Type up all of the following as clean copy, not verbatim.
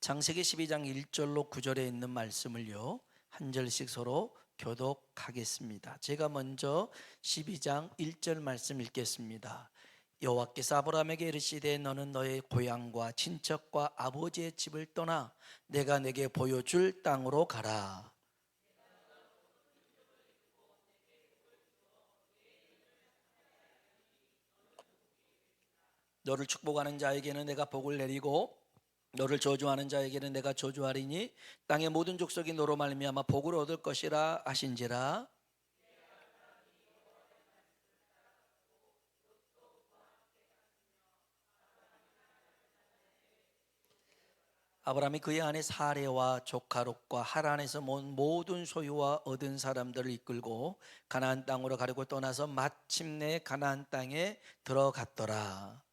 창세기 12장 1절로 9절에 있는 말씀을요, 한 절씩 서로 교독하겠습니다. 제가 먼저 12장 1절 말씀 읽겠습니다. 여호와께서 아브라함에게 이르시되 너는 너의 고향과 친척과 아버지의 집을 떠나 내가 내게 보여줄 땅으로 가라. 너를 축복하는 자에게는 내가 복을 내리고 너를 저주하는 자에게는 내가 저주하리니 땅의 모든 족속이 너로 말미암아 복을 얻을 것이라 하신지라. 아브라함이 그의 아내 사레와 조카 롯과 하란에서 모은 모든 소유와 얻은 사람들을 이끌고 가나안 땅으로 가려고 떠나서 마침내 가나안 땅에 들어갔더라.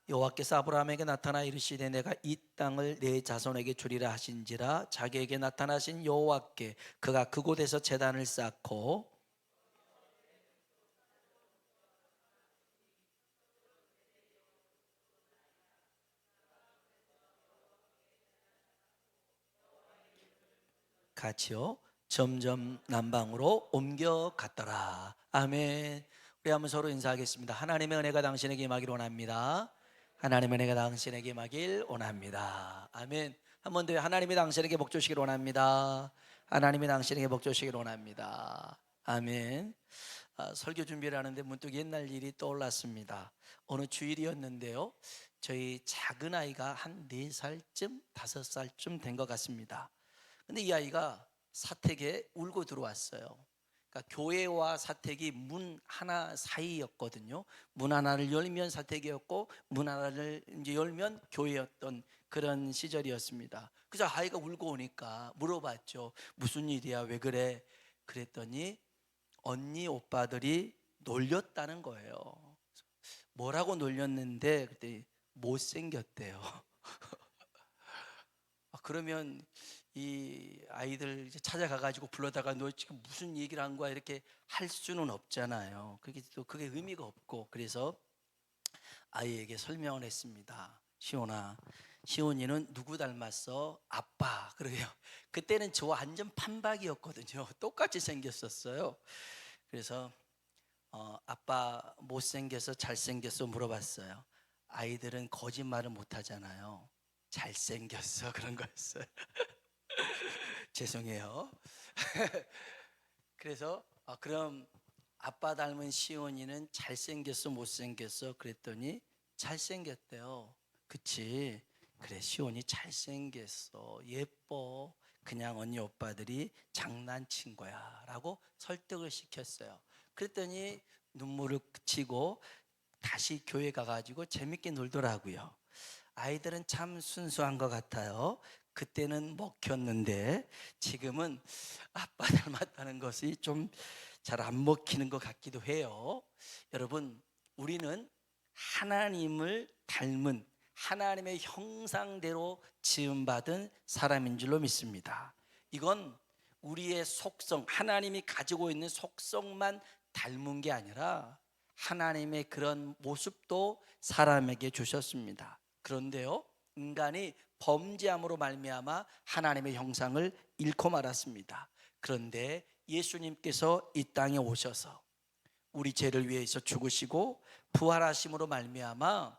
여호와께서 아브라함에게 나타나 이르시되 내가 이 땅을 내 자손에게 주리라 하신지라. 자기에게 나타나신 여호와께 그가 그곳에서 제단을 쌓고 같이요 점점 남방으로 옮겨갔더라. 아멘. 우리 한번 서로 인사하겠습니다. 하나님의 은혜가 당신에게 임하길 원합니다. 하나님의 은혜가 당신에게 임하길 원합니다. 아멘. 한 번 더 하나님이 당신에게 복 주시길 원합니다. 하나님이 당신에게 복 주시길 원합니다. 아멘. 설교 준비를 하는데 문득 옛날 일이 떠올랐습니다. 어느 주일이었는데요, 저희 작은 아이가 한 4살쯤 5살쯤 된 것 같습니다. 근데 이 아이가 사택에 울고 들어왔어요. 그러니까 교회와 사택이 문 하나 사이였거든요. 문 하나를 열면 사택이었고 문 하나를 이제 열면 교회였던 그런 시절이었습니다. 그래서 아이가 울고 오니까 물어봤죠. 무슨 일이야? 왜 그래? 그랬더니 언니 오빠들이 놀렸다는 거예요. 뭐라고 놀렸는데 그때 못생겼대요. 그러면 이 아이들 이제 찾아가가지고 불러다가 너 지금 무슨 얘기를 한 거야 이렇게 할 수는 없잖아요. 그게 또 그게 의미가 없고, 그래서 아이에게 설명을 했습니다. 시온아, 시온이는 누구 닮았어? 아빠. 그래요. 그때는 저 완전 판박이었거든요. 똑같이 생겼었어요. 그래서 아빠 못생겨서 잘생겼어 물어봤어요. 아이들은 거짓말을 못하잖아요. 잘생겼어 그런 거였어요. 죄송해요. 그래서 그럼 아빠 닮은 시온이는 잘생겼어 못생겼어 그랬더니 잘생겼대요. 그치? 그래, 시온이 잘생겼어, 예뻐, 그냥 언니 오빠들이 장난친 거야 라고 설득을 시켰어요. 그랬더니 눈물을 그치고 다시 교회 가가지고 재밌게 놀더라고요. 아이들은 참 순수한 것 같아요. 그때는 먹혔는데 지금은 아빠 닮았다는 것이 좀 잘 안 먹히는 것 같기도 해요. 여러분, 우리는 하나님을 닮은 하나님의 형상대로 지음받은 사람인 줄로 믿습니다. 이건 우리의 속성, 하나님이 가지고 있는 속성만 닮은 게 아니라 하나님의 그런 모습도 사람에게 주셨습니다. 그런데요, 인간이 범죄함으로 말미암아 하나님의 형상을 잃고 말았습니다. 그런데 예수님께서 이 땅에 오셔서 우리 죄를 위해서 죽으시고 부활하심으로 말미암아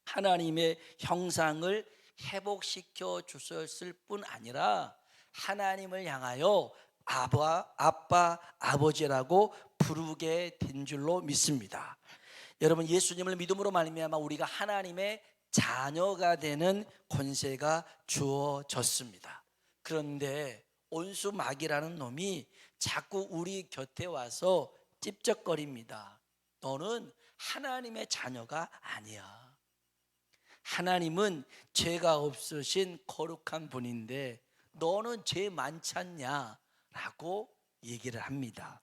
하나님의 형상을 회복시켜 주셨을 뿐 아니라 하나님을 향하여 아빠, 아버지라고 부르게 된 줄로 믿습니다. 여러분, 예수님을 믿음으로 말미암아 우리가 하나님의 자녀가 되는 권세가 주어졌습니다. 그런데 온수 마귀라는 놈이 자꾸 우리 곁에 와서 찝쩍거립니다. 너는 하나님의 자녀가 아니야. 하나님은 죄가 없으신 거룩한 분인데 너는 죄 많지 않냐? 라고 얘기를 합니다.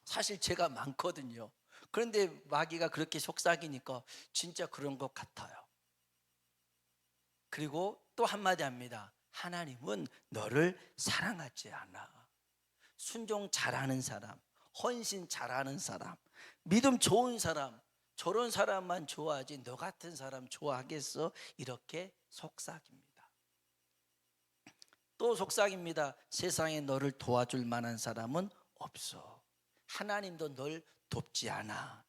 사실 죄가 많거든요. 그런데 마귀가 그렇게 속삭이니까 진짜 그런 것 같아요. 그리고 또 한마디 합니다. 하나님은 너를 사랑하지 않아. 순종 잘하는 사람, 헌신 잘하는 사람, 믿음 좋은 사람, 저런 사람만 좋아하지 너 같은 사람 좋아하겠어? 이렇게 속삭입니다. 또 속삭입니다. 세상에 너를 도와줄 만한 사람은 없어. 하나님도 널 돕지 않아.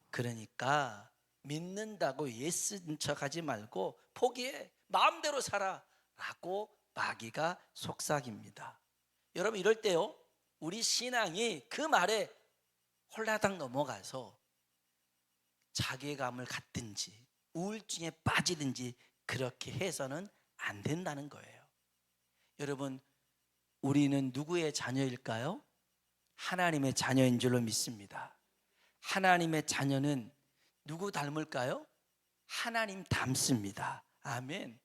그러니까 믿는다고 예스인 척하지 말고 포기해, 마음대로 살아 라고 마귀가 속삭입니다. 여러분, 이럴 때요, 우리 신앙이 그 말에 홀라당 넘어가서 자괴감을 갖든지 우울증에 빠지든지 그렇게 해서는 안 된다는 거예요. 여러분, 우리는 누구의 자녀일까요? 하나님의 자녀인 줄로 믿습니다. 하나님의 자녀는 누구 닮을까요? 하나님 닮습니다. 아멘.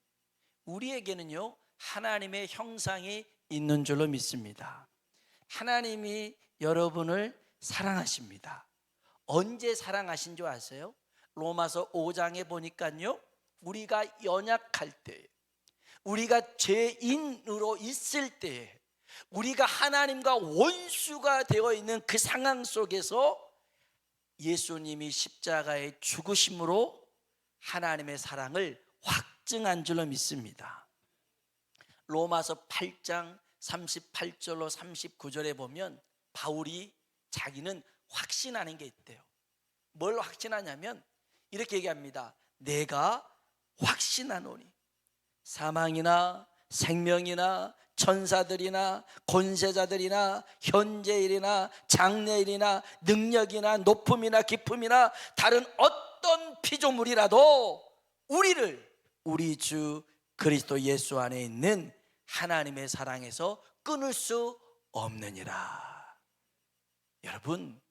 우리에게는요, 하나님의 형상이 있는 줄로 믿습니다. 하나님이 여러분을 사랑하십니다. 언제 사랑하신 줄 아세요? 로마서 5장에 보니까요, 우리가 연약할 때, 우리가 죄인으로 있을 때, 우리가 하나님과 원수가 되어 있는 그 상황 속에서 예수님이 십자가의 죽으심으로 하나님의 사랑을 확증한 줄로 믿습니다. 로마서 8장 38절로 39절에 보면 바울이 자기는 확신하는 게 있대요. 뭘 확신하냐면 이렇게 얘기합니다. 내가 확신하노니 사망이나 생명이나 천사들이나 권세자들이나 현재일이나 장래일이나 능력이나 높음이나 깊음이나 다른 어떤 피조물이라도 우리를 우리 주 그리스도 예수 안에 있는 하나님의 사랑에서 끊을 수 없느니라. 여러분,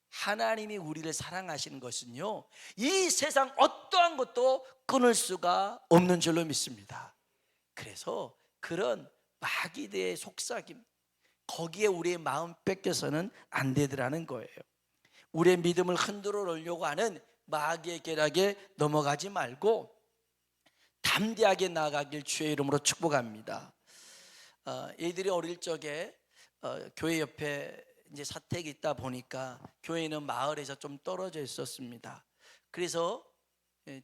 하나님이 우리를 사랑하시는 것은요, 이 세상 어떠한 것도 끊을 수가 없는 줄로 믿습니다. 그래서 그런 마귀의 속삭임, 거기에 우리의 마음 뺏겨서는 안 되더라는 거예요. 우리의 믿음을 흔들어 놓으려고 하는 마귀의 계략에 넘어가지 말고 담대하게 나아가길 주의 이름으로 축복합니다. 얘들이 어릴 적에 교회 옆에 이제 사택이 있다 보니까 교회는 마을에서 좀 떨어져 있었습니다. 그래서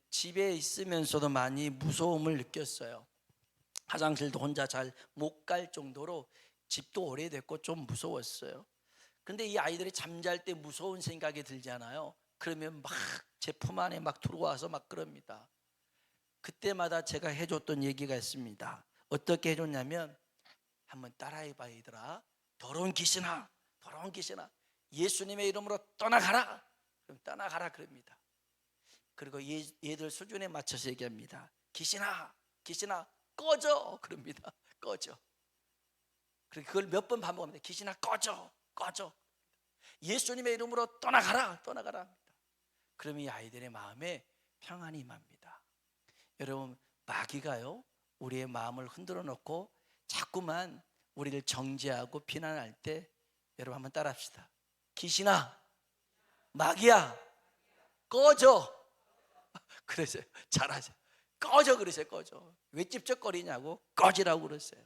집에 있으면서도 많이 무서움을 느꼈어요. 화장실도 혼자 잘 못 갈 정도로 집도 오래됐고 좀 무서웠어요. 근데 이 아이들이 잠잘 때 무서운 생각이 들잖아요. 그러면 막 제 품 안에 막 들어와서 막 그럽니다. 그때마다 제가 해줬던 얘기가 있습니다. 어떻게 해줬냐면, 한번 따라해봐 얘들아. 더러운 귀신아, 더러운 귀신아, 예수님의 이름으로 떠나가라. 그럼 떠나가라 그럽니다. 그리고 얘들 수준에 맞춰서 얘기합니다. 귀신아, 귀신아 꺼져 그럽니다. 꺼져. 그리고 그걸 몇 번 반복합니다. 귀신아 꺼져, 꺼져. 예수님의 이름으로 떠나가라, 떠나가라 합니다. 그러면 이 아이들의 마음에 평안이 임합니다. 여러분, 마귀가요, 우리의 마음을 흔들어 놓고 자꾸만 우리를 정죄하고 비난할 때, 여러분 한번 따라합시다. 귀신아, 마귀야, 꺼져. 그러세요. 잘하세요. 꺼져 그러세요. 꺼져. 왜 찝쩍거리냐고 꺼지라고 그러세요.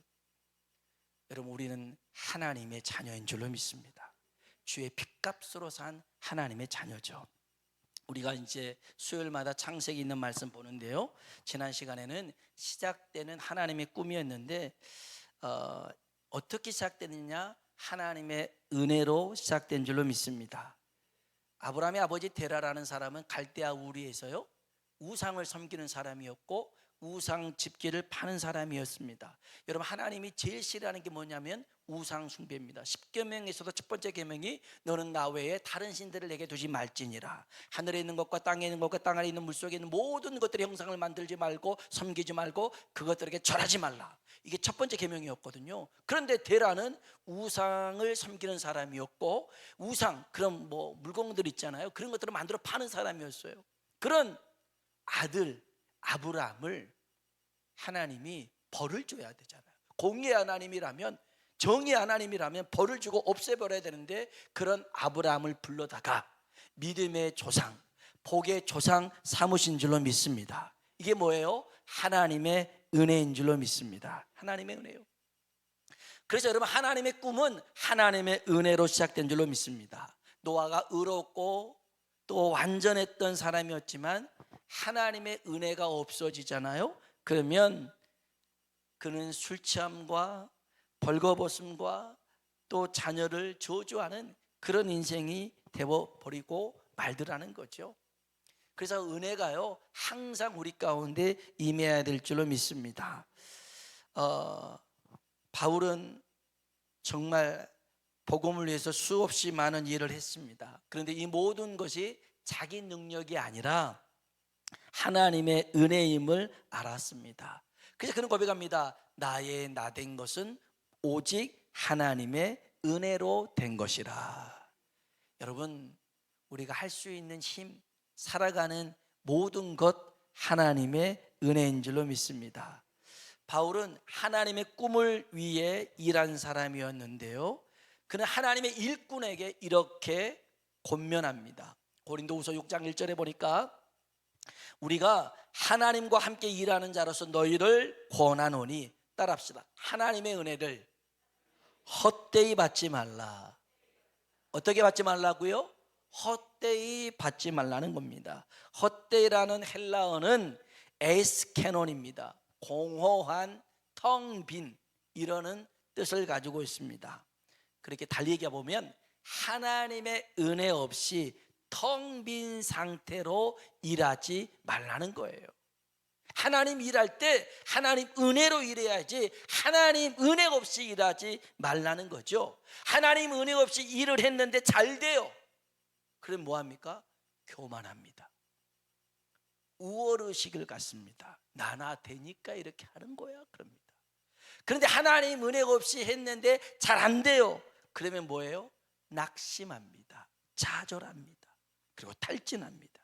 여러분, 우리는 하나님의 자녀인 줄로 믿습니다. 주의 핏값으로 산 하나님의 자녀죠. 우리가 이제 수요일마다 창세기 있는 말씀 보는데요, 지난 시간에는 시작되는 하나님의 꿈이었는데 어떻게 시작되느냐, 하나님의 은혜로 시작된 줄로 믿습니다. 아브라함의 아버지 데라라는 사람은 갈대아 우리에서요, 우상을 섬기는 사람이었고 우상 집기를 파는 사람이었습니다. 여러분, 하나님이 제일 싫어하는 게 뭐냐면 우상 숭배입니다. 10계명에서도 첫 번째 계명이 너는 나 외에 다른 신들을 내게 두지 말지니라. 하늘에 있는 것과 땅에 있는 것과 땅 아래 있는 물속에 있는 모든 것들의 형상을 만들지 말고 섬기지 말고 그것들에게 절하지 말라. 이게 첫 번째 계명이었거든요. 그런데 데라는 우상을 섬기는 사람이었고, 우상, 그런 뭐 물건들 있잖아요, 그런 것들을 만들어 파는 사람이었어요. 그런 아들 아브라함을 하나님이 벌을 줘야 되잖아요. 공의의 하나님이라면, 정의의 하나님이라면 벌을 주고 없애버려야 되는데, 그런 아브라함을 불러다가 믿음의 조상, 복의 조상 삼으신 줄로 믿습니다. 이게 뭐예요? 하나님의 은혜인 줄로 믿습니다. 하나님의 은혜요. 그래서 여러분, 하나님의 꿈은 하나님의 은혜로 시작된 줄로 믿습니다. 노아가 의롭고 또 완전했던 사람이었지만 하나님의 은혜가 없어지잖아요. 그러면 그는 술 취함과 벌거벗음과 또 자녀를 저주하는 그런 인생이 되어버리고 말더라는 거죠. 그래서 은혜가요, 항상 우리 가운데 임해야 될 줄로 믿습니다. 바울은 정말 복음을 위해서 수없이 많은 일을 했습니다. 그런데 이 모든 것이 자기 능력이 아니라 하나님의 은혜임을 알았습니다. 그래서 그는 고백합니다. 나의 나된 것은 오직 하나님의 은혜로 된 것이라. 여러분, 우리가 할 수 있는 힘, 살아가는 모든 것 하나님의 은혜인 줄로 믿습니다. 바울은 하나님의 꿈을 위해 일한 사람이었는데요, 그는 하나님의 일꾼에게 이렇게 권면합니다. 고린도후서 6장 1절에 보니까 우리가 하나님과 함께 일하는 자로서 너희를 권하노니, 따라합시다. 하나님의 은혜를 헛되이 받지 말라. 어떻게 받지 말라고요? 헛되이 받지 말라는 겁니다. 헛되이라는 헬라어는 에스케논입니다. 공허한, 텅 빈, 이러는 뜻을 가지고 있습니다. 그렇게 달리 얘기해 보면 하나님의 은혜 없이 텅 빈 상태로 일하지 말라는 거예요. 하나님 일할 때 하나님 은혜로 일해야지 하나님 은혜 없이 일하지 말라는 거죠. 하나님 은혜 없이 일을 했는데 잘 돼요. 그럼 뭐합니까? 교만합니다. 우월의식을 갖습니다. 나나 되니까 이렇게 하는 거야 그럽니다. 그런데 하나님 은혜 없이 했는데 잘 안 돼요. 그러면 뭐예요? 낙심합니다. 좌절합니다. 그리고 탈진합니다.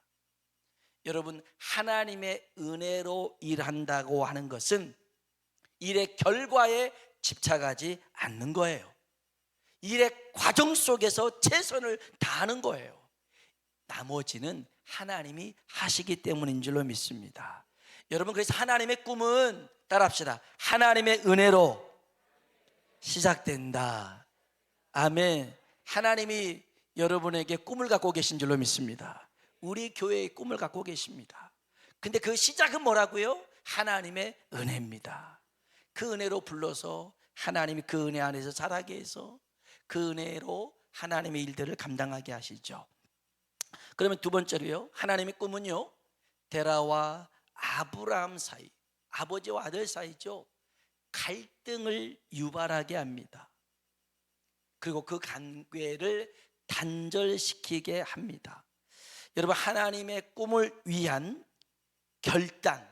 여러분, 하나님의 은혜로 일한다고 하는 것은 일의 결과에 집착하지 않는 거예요. 일의 과정 속에서 최선을 다하는 거예요. 나머지는 하나님이 하시기 때문인 줄로 믿습니다. 여러분, 그래서 하나님의 꿈은, 따라합시다, 하나님의 은혜로 시작된다. 아멘. 하나님이 여러분에게 꿈을 갖고 계신 줄로 믿습니다. 우리 교회의 꿈을 갖고 계십니다. 근데 그 시작은 뭐라고요? 하나님의 은혜입니다. 그 은혜로 불러서 하나님이 그 은혜 안에서 자라게 해서 그 은혜로 하나님의 일들을 감당하게 하시죠. 그러면 두 번째로요, 하나님의 꿈은요, 데라와 아브라함 사이, 아버지와 아들 사이죠, 갈등을 유발하게 합니다. 그리고 그 관계를 단절시키게 합니다. 여러분, 하나님의 꿈을 위한 결단,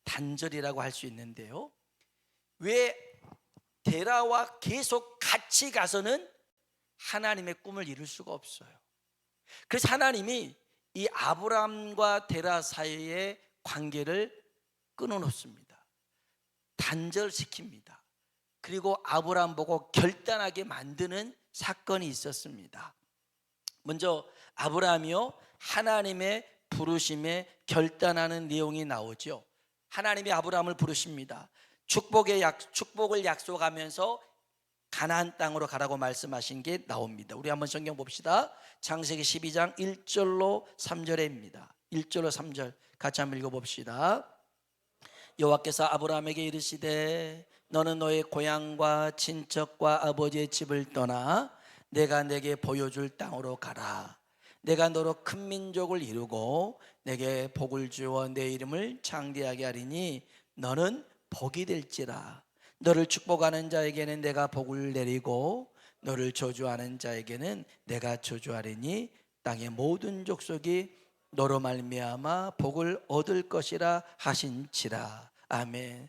단절이라고 할 수 있는데요, 왜 데라와 계속 같이 가서는 하나님의 꿈을 이룰 수가 없어요. 그래서 하나님이 이 아브라함과 데라 사이의 관계를 끊어놓습니다. 단절시킵니다. 그리고 아브라함 보고 결단하게 만드는 사건이 있었습니다. 먼저 아브라함이요, 하나님의 부르심에 결단하는 내용이 나오죠. 하나님이 아브라함을 부르십니다. 축복을 약속하면서 가나안 땅으로 가라고 말씀하신 게 나옵니다. 우리 한번 성경 봅시다. 창세기 12장 1절로 3절입니다. 1절로 3절 같이 한번 읽어봅시다. 여호와께서 아브라함에게 이르시되 너는 너의 고향과 친척과 아버지의 집을 떠나 내가 내게 보여줄 땅으로 가라. 내가 너로 큰 민족을 이루고 내게 복을 주어 내 이름을 창대하게 하리니 너는 복이 될지라. 너를 축복하는 자에게는 내가 복을 내리고 너를 저주하는 자에게는 내가 저주하리니 땅의 모든 족속이 너로 말미암아 복을 얻을 것이라 하신지라. 아멘.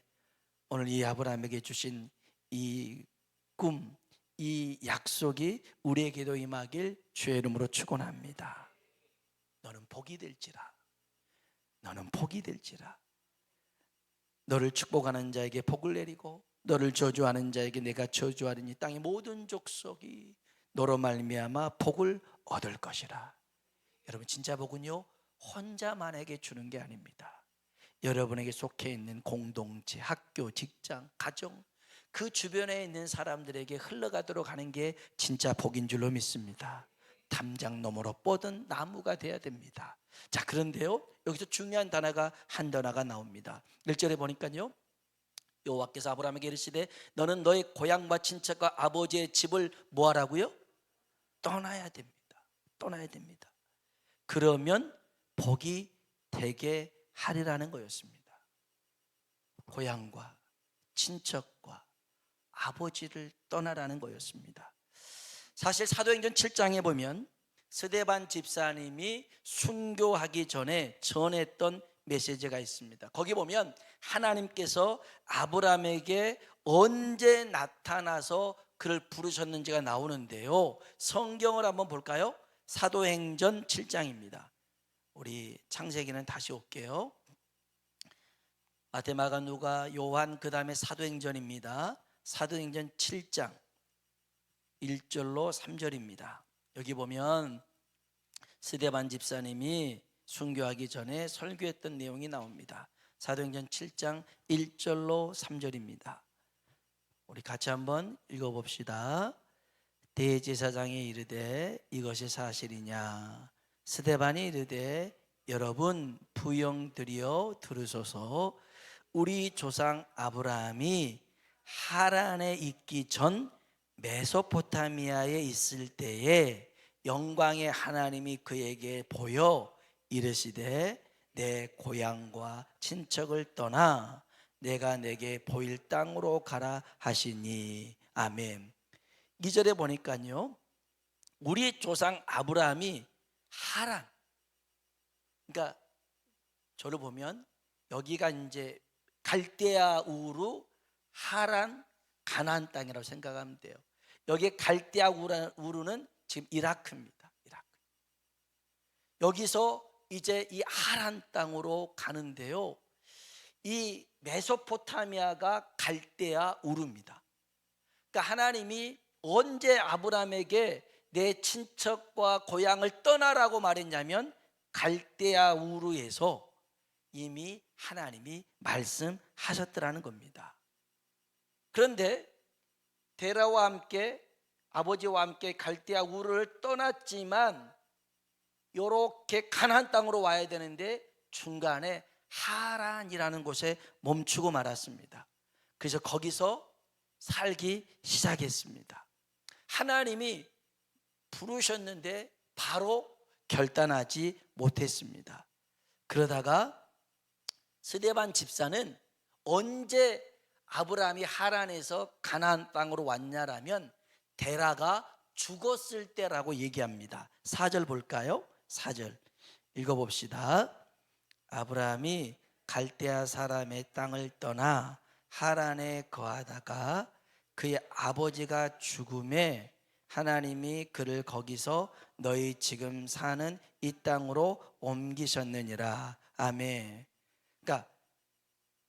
오늘 이 아브라함에게 주신 이 꿈, 이 약속이 우리에게도 임하길 주의 이름으로 축원합니다. 너는 복이 될지라. 너는 복이 될지라. 너를 축복하는 자에게 복을 내리고 너를 저주하는 자에게 내가 저주하리니 땅의 모든 족속이 너로 말미암아 복을 얻을 것이라. 여러분, 진짜 복은요, 혼자만에게 주는 게 아닙니다. 여러분에게 속해 있는 공동체, 학교, 직장, 가정, 그 주변에 있는 사람들에게 흘러가도록 하는 게 진짜 복인 줄로 믿습니다. 담장 너머로 뻗은 나무가 돼야 됩니다. 자, 그런데요, 여기서 중요한 단어가 한 단어가 나옵니다. 1절에 보니까요, 여호와께서 아브라함에게 이르시되 너는 너의 고향과 친척과 아버지의 집을 뭐하라고요? 떠나야 됩니다. 떠나야 됩니다. 그러면 복이 되게 하리라는 거였습니다. 고향과 친척과 아버지를 떠나라는 거였습니다. 사실 사도행전 7장에 보면 스데반 집사님이 순교하기 전에 전했던 메시지가 있습니다. 거기 보면 하나님께서 아브라함에게 언제 나타나서 그를 부르셨는지가 나오는데요, 성경을 한번 볼까요? 사도행전 7장입니다. 우리 창세기는 다시 올게요. 마태마가 누가 요한, 그 다음에 사도행전입니다. 사도행전 7장 1절로 3절입니다. 여기 보면 스데반 집사님이 순교하기 전에 설교했던 내용이 나옵니다. 사도행전 7장 1절로 3절입니다. 우리 같이 한번 읽어봅시다. 대제사장이 이르되 이것이 사실이냐? 스데반이 이르되 여러분 부영들이여 들으소서. 우리 조상 아브라함이 하란에 있기 전 메소포타미아에 있을 때에 영광의 하나님이 그에게 보여 이르시되 내 고향과 친척을 떠나 내가 내게 보일 땅으로 가라 하시니. 아멘. 2절에 보니까요, 우리 조상 아브라함이 하란, 그러니까 저를 보면 여기가 이제 갈대아 우르 하란 가나안 땅이라고 생각하면 돼요. 여기 갈대아 우르는 지금 이라크입니다. 이라크. 여기서 이제 이 하란 땅으로 가는데요, 이 메소포타미아가 갈대아 우르입니다. 그러니까 하나님이 언제 아브라함에게 내 친척과 고향을 떠나라고 말했냐면 갈대아 우르에서 이미 하나님이 말씀하셨더라는 겁니다. 그런데 데라와 함께 아버지와 함께 갈대아 우르를 떠났지만 이렇게 가나안 땅으로 와야 되는데 중간에 하란이라는 곳에 멈추고 말았습니다. 그래서 거기서 살기 시작했습니다. 하나님이 부르셨는데 바로 결단하지 못했습니다. 그러다가 스데반 집사는 언제 아브라함이 하란에서 가나안 땅으로 왔냐라면 데라가 죽었을 때라고 얘기합니다. 4절 볼까요? 4절 읽어봅시다. 아브라함이 갈대아 사람의 땅을 떠나 하란에 거하다가 그의 아버지가 죽음에 하나님이 그를 거기서 너희 지금 사는 이 땅으로 옮기셨느니라. 아멘. 그러니까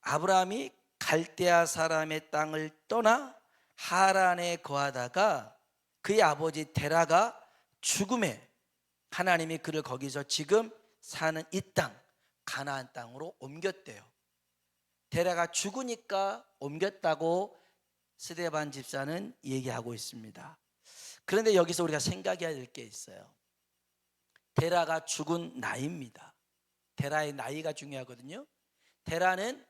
아브라함이 갈대아 사람의 땅을 떠나 하란에 거하다가 그의 아버지 데라가 죽음에 하나님이 그를 거기서 지금 사는 이 땅 가나안 땅으로 옮겼대요. 데라가 죽으니까 옮겼다고 스데반 집사는 얘기하고 있습니다. 그런데 여기서 우리가 생각해야 될 게 있어요. 데라가 죽은 나이입니다. 데라의 나이가 중요하거든요. 데라는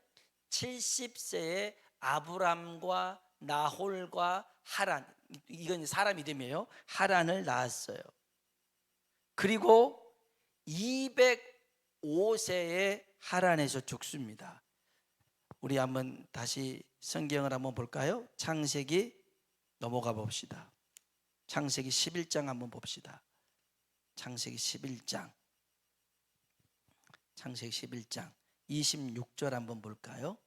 70세에 아브람과 나홀과 하란, 이건 사람 이름이에요. 하란을 낳았어요. 그리고 205세에 하란에서 죽습니다. 우리 한번 다시 성경을 한번 볼까요? 창세기 넘어가 봅시다. 창세기 11장 한번 봅시다. 창세기 11장 26절 한번 볼까요?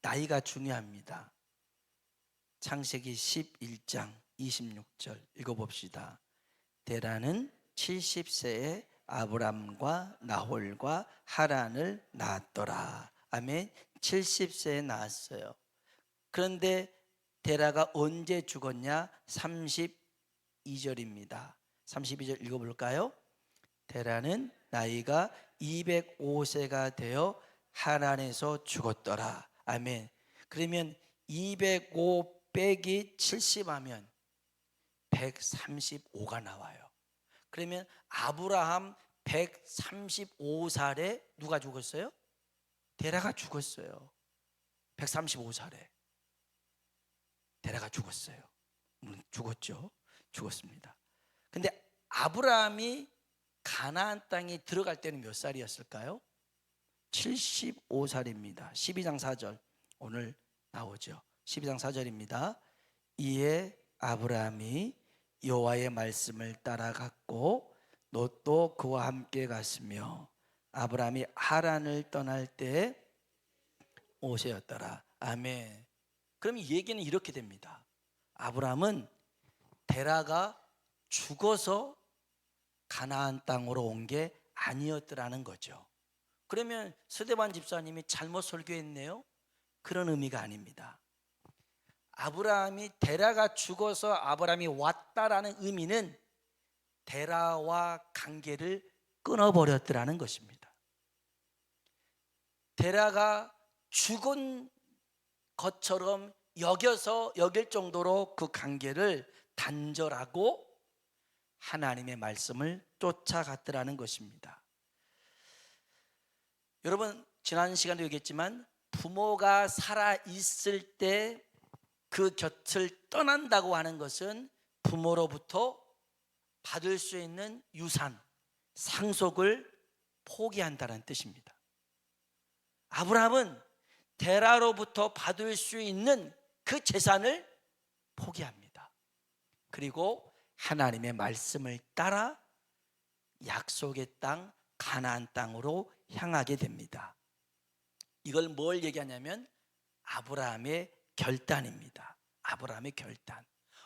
나이가 중요합니다. 창세기 11장 26절 읽어봅시다. 데라는 70세에 아브람과 나홀과 하란을 낳았더라. 아멘. 70세에 낳았어요. 그런데 데라가 언제 죽었냐? 32절입니다. 32절 읽어볼까요? 데라는 나이가 205세가 되어 하란에서 죽었더라. 아멘. 그러면 205 빼기 70 하면 135가 나와요. 그러면 아브라함 135살에 누가 죽었어요? 데라가 죽었어요. 135살에 데라가 죽었어요. 죽었죠. 죽었습니다. 근데 아브라함이 가나안 땅에 들어갈 때는 몇 살이었을까요? 75살입니다. 12장 4절 오늘 나오죠. 12장 4절입니다. 이에 아브라함이 여호와의 말씀을 따라갔고 롯도 그와 함께 갔으며 아브라함이 하란을 떠날 때 5세였더라. 아멘. 그럼 이 얘기는 이렇게 됩니다. 아브라함은 데라가 죽어서 가나안 땅으로 온 게 아니었더라는 거죠. 그러면 서대반 집사님이 잘못 설교했네요? 그런 의미가 아닙니다. 아브라함이 데라가 죽어서 아브라함이 왔다라는 의미는 데라와 관계를 끊어버렸더라는 것입니다. 데라가 죽은 것처럼 여길 정도로 그 관계를 단절하고 하나님의 말씀을 쫓아갔더라는 것입니다. 여러분 지난 시간도 얘기했지만 부모가 살아있을 때 그 곁을 떠난다고 하는 것은 부모로부터 받을 수 있는 유산, 상속을 포기한다는 뜻입니다. 아브라함은 데라로부터 받을 수 있는 그 재산을 포기합니다. 그리고 하나님의 말씀을 따라 약속의 땅 가나안 땅으로 향하게 됩니다. 이걸 뭘 얘기하냐면 아브라함의 결단입니다. 아브라함의 결단.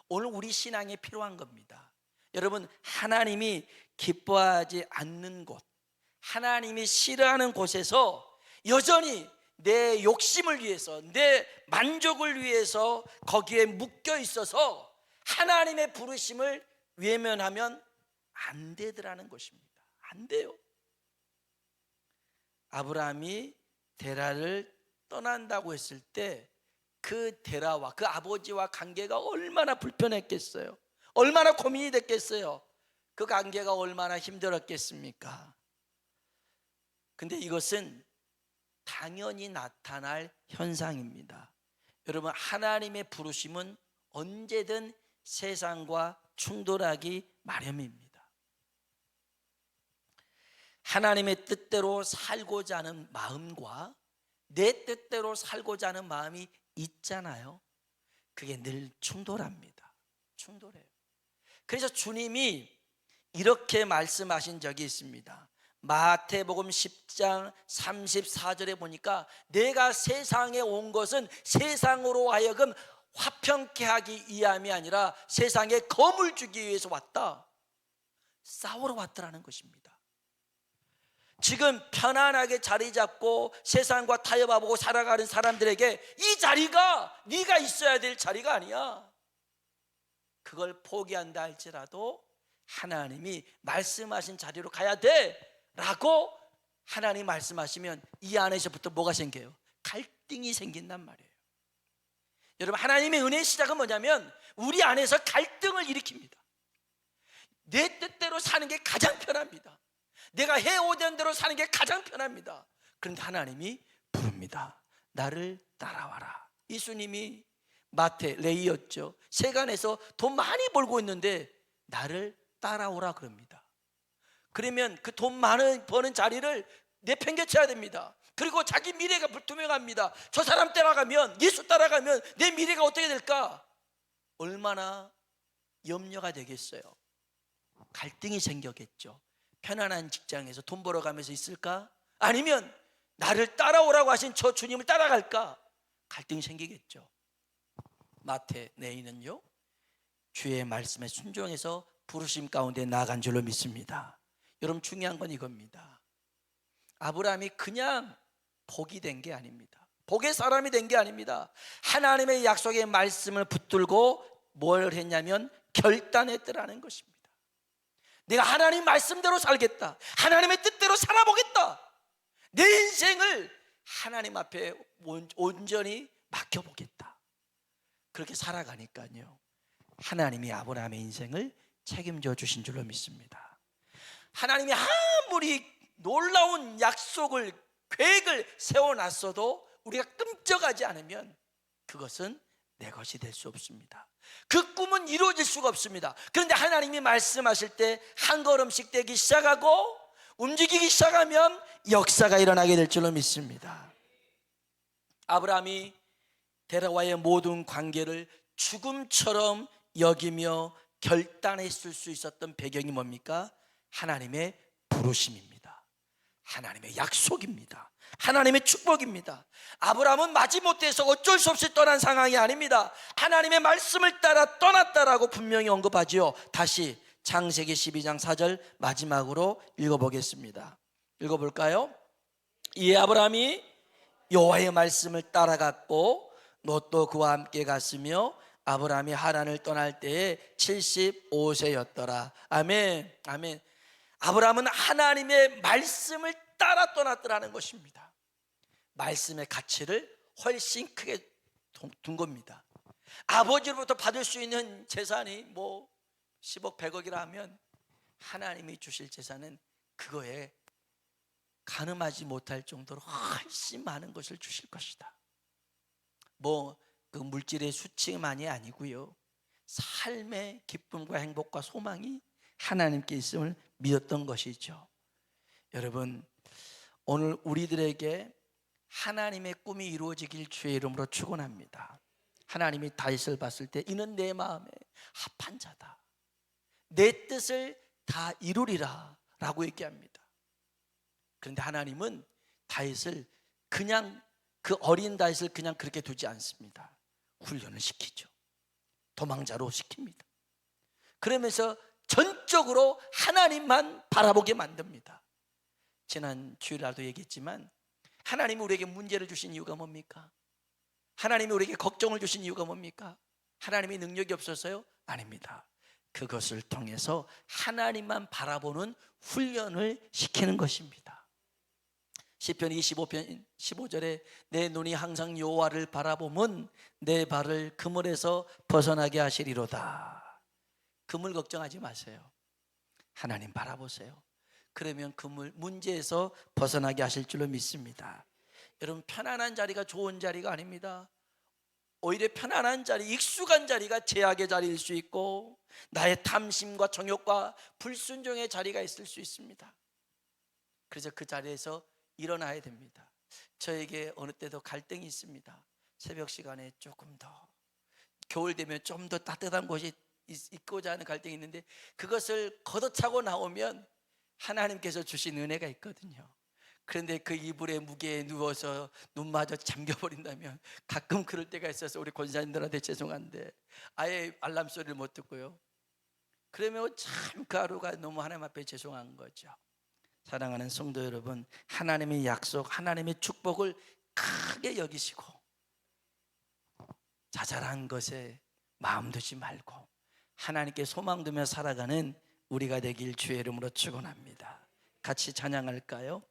오늘 우리 신앙에 필요한 겁니다. 여러분 하나님이 기뻐하지 않는 곳, 하나님이 싫어하는 곳에서 여전히 내 욕심을 위해서, 내 만족을 위해서 거기에 묶여 있어서 하나님의 부르심을 외면하면 안 되더라는 것입니다. 안 돼요. 아브라함이 데라를 떠난다고 했을 때 그 데라와 그 아버지와 관계가 얼마나 불편했겠어요. 얼마나 고민이 됐겠어요. 그 관계가 얼마나 힘들었겠습니까? 근데 이것은 당연히 나타날 현상입니다. 여러분 하나님의 부르심은 언제든 세상과 충돌하기 마련입니다. 하나님의 뜻대로 살고자 하는 마음과 내 뜻대로 살고자 하는 마음이 있잖아요. 그게 늘 충돌합니다. 충돌해요. 그래서 주님이 이렇게 말씀하신 적이 있습니다. 마태복음 10장 34절에 보니까 내가 세상에 온 것은 세상으로 하여금 화평케 하기 위함이 아니라 세상에 검을 주기 위해서 왔다. 싸우러 왔더라는 것입니다. 지금 편안하게 자리 잡고 세상과 타협하고 살아가는 사람들에게 이 자리가 네가 있어야 될 자리가 아니야. 그걸 포기한다 할지라도 하나님이 말씀하신 자리로 가야 돼 라고 하나님 말씀하시면 이 안에서부터 뭐가 생겨요? 갈등이 생긴단 말이에요. 여러분 하나님의 은혜의 시작은 뭐냐면 우리 안에서 갈등을 일으킵니다. 내 뜻대로 사는 게 가장 편합니다. 내가 해오던 대로 사는 게 가장 편합니다. 그런데 하나님이 부릅니다. 나를 따라와라. 예수님이 마태 레이였죠. 세간에서 돈 많이 벌고 있는데 나를 따라오라 그럽니다. 그러면 그 돈 많은 버는 자리를 내팽개쳐야 됩니다. 그리고 자기 미래가 불투명합니다. 저 사람 따라가면, 예수 따라가면 내 미래가 어떻게 될까? 얼마나 염려가 되겠어요. 갈등이 생겼겠죠. 편안한 직장에서 돈 벌어가면서 있을까? 아니면 나를 따라오라고 하신 저 주님을 따라갈까? 갈등이 생기겠죠. 마태 내인은요 주의 말씀에 순종해서 부르심 가운데 나아간 줄로 믿습니다. 여러분 중요한 건 이겁니다. 아브라함이 그냥 복이 된 게 아닙니다. 복의 사람이 된 게 아닙니다. 하나님의 약속의 말씀을 붙들고 뭘 했냐면 결단했더라는 것입니다. 내가 하나님 말씀대로 살겠다. 하나님의 뜻대로 살아보겠다. 내 인생을 하나님 앞에 온전히 맡겨보겠다. 그렇게 살아가니까요, 하나님이 아브라함의 인생을 책임져 주신 줄로 믿습니다. 하나님이 아무리 놀라운 약속을, 계획을 세워놨어도 우리가 끔찍하지 않으면 그것은 내 것이 될 수 없습니다. 그 꿈은 이루어질 수가 없습니다. 그런데 하나님이 말씀하실 때 한 걸음씩 떼기 시작하고 움직이기 시작하면 역사가 일어나게 될 줄로 믿습니다. 아브라함이 데라와의 모든 관계를 죽음처럼 여기며 결단했을 수 있었던 배경이 뭡니까? 하나님의 부르심입니다. 하나님의 약속입니다. 하나님의 축복입니다. 아브라함은 마지못해서 어쩔 수 없이 떠난 상황이 아닙니다. 하나님의 말씀을 따라 떠났다라고 분명히 언급하지요. 다시 창세기 12장 4절 마지막으로 읽어보겠습니다. 읽어볼까요? 이에 아브라함이 여호와의 말씀을 따라갔고 롯도 그와 함께 갔으며 아브라함이 하란을 떠날 때에 75세였더라. 아멘, 아멘. 아브라함은 하나님의 말씀을 따라 떠났더라는 것입니다. 말씀의 가치를 훨씬 크게 둔 겁니다. 아버지로부터 받을 수 있는 재산이 뭐 10억 100억이라 하면 하나님이 주실 재산은 그거에 가늠하지 못할 정도로 훨씬 많은 것을 주실 것이다. 뭐 그 물질의 수치만이 아니고요, 삶의 기쁨과 행복과 소망이 하나님께 있음을 믿었던 것이죠. 여러분, 오늘 우리들에게 하나님의 꿈이 이루어지길 주의 이름으로 축원합니다. 하나님이 다윗을 봤을 때 이는 내 마음에 합한 자다, 내 뜻을 다 이루리라 라고 얘기합니다. 그런데 하나님은 다윗을 그냥, 그 어린 다윗을 그냥 그렇게 두지 않습니다. 훈련을 시키죠. 도망자로 시킵니다. 그러면서 전적으로 하나님만 바라보게 만듭니다. 지난 주일날도 얘기했지만 하나님이 우리에게 문제를 주신 이유가 뭡니까? 하나님이 우리에게 걱정을 주신 이유가 뭡니까? 하나님이 능력이 없어서요? 아닙니다. 그것을 통해서 하나님만 바라보는 훈련을 시키는 것입니다. 시편 25편 15절에 내 눈이 항상 여호와를 바라보면 내 발을 그물에서 벗어나게 하시리로다. 그물 걱정하지 마세요. 하나님 바라보세요. 그러면 그물, 문제에서 벗어나게 하실 줄로 믿습니다. 여러분, 편안한 자리가 좋은 자리가 아닙니다. 오히려 편안한 자리, 익숙한 자리가 제약의 자리일 수 있고 나의 탐심과 정욕과 불순종의 자리가 있을 수 있습니다. 그래서 그 자리에서 일어나야 됩니다. 저에게 어느 때도 갈등이 있습니다. 새벽 시간에 조금 더, 겨울 되면 좀 더 따뜻한 곳이 있고자 하는 갈등이 있는데 그것을 걷어차고 나오면 하나님께서 주신 은혜가 있거든요. 그런데 그 이불의 무게에 누워서 눈마저 잠겨버린다면 가끔 그럴 때가 있어서 우리 권사님들한테 죄송한데 아예 알람 소리를 못 듣고요. 그러면 참 그 하루가 너무 하나님 앞에 죄송한 거죠. 사랑하는 성도 여러분, 하나님의 약속, 하나님의 축복을 크게 여기시고 자잘한 것에 마음 두지 말고 하나님께 소망 두며 살아가는 우리가 되길 주의 이름으로 축원합니다. 같이 찬양할까요?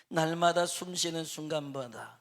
날마다 숨쉬는 순간마다